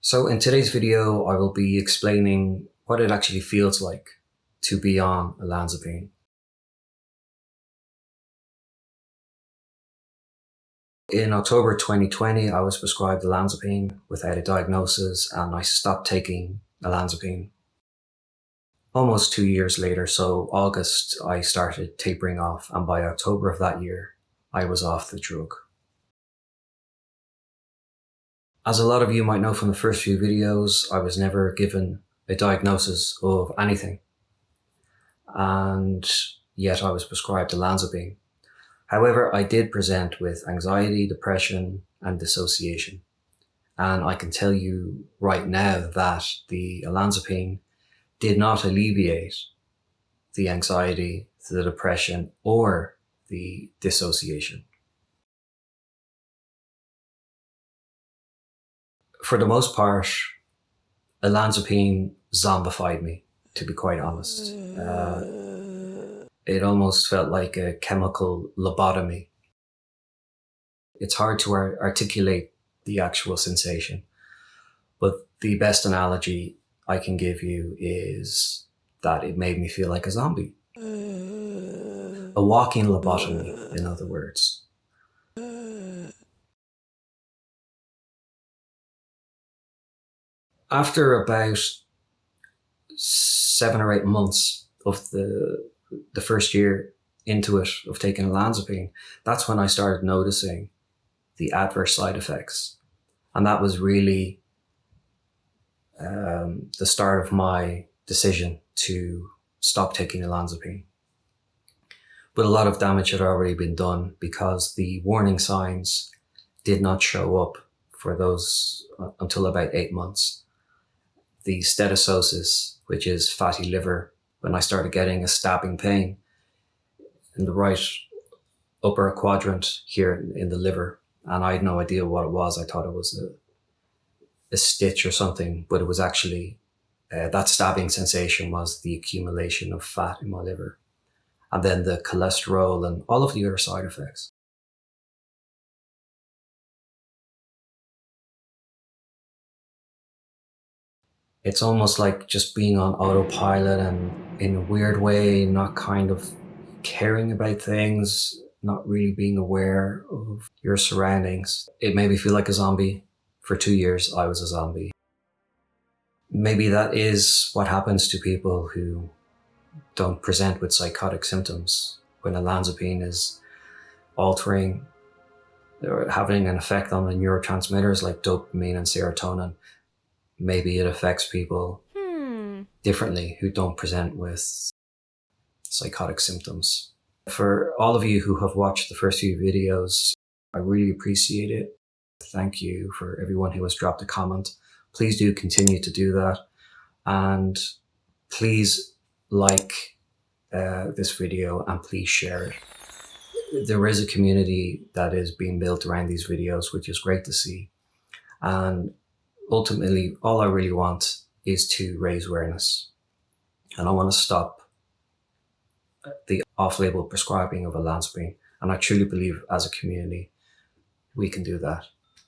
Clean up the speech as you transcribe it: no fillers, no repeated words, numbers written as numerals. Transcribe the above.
So in today's video, I will be explaining what it actually feels like to be on olanzapine. In October 2020, I was prescribed olanzapine without a diagnosis, and I stopped taking olanzapine. Almost 2 years later, so August, I started tapering off, and by October of that year, I was off the drug. As a lot of you might know from the first few videos, I was never given a diagnosis of anything, and yet I was prescribed olanzapine. However, I did present with anxiety, depression, and dissociation. And I can tell you right now that the olanzapine did not alleviate the anxiety, the depression, or the dissociation. For the most part, olanzapine zombified me, to be quite honest. It almost felt like a chemical lobotomy. It's hard to articulate the actual sensation, but the best analogy I can give you is that it made me feel like a zombie. A walking lobotomy, in other words. After about 7 or 8 months of the first year into it of taking olanzapine, that's when I started noticing the adverse side effects. And that was really the start of my decision to stop taking olanzapine. But a lot of damage had already been done because the warning signs did not show up for those until about 8 months. The steatosis, which is fatty liver, when I started getting a stabbing pain in the right upper quadrant here in the liver, and I had no idea what it was. I thought it was a stitch or something, but it was actually, that stabbing sensation was the accumulation of fat in my liver, and then the cholesterol and all of the other side effects. It's almost like just being on autopilot and in a weird way, not kind of caring about things, not really being aware of your surroundings. It made me feel like a zombie. For 2 years, I was a zombie. Maybe that is what happens to people who don't present with psychotic symptoms when olanzapine is altering or having an effect on the neurotransmitters like dopamine and serotonin. Maybe it affects people differently who don't present with psychotic symptoms. For all of you who have watched the first few videos, I really appreciate it. Thank you for everyone who has dropped a comment. Please do continue to do that. And please like this video and please share it. There is a community that is being built around these videos, which is great to see. And ultimately, all I really want is to raise awareness. And I want to stop the off-label prescribing of olanzapine. And I truly believe as a community, we can do that.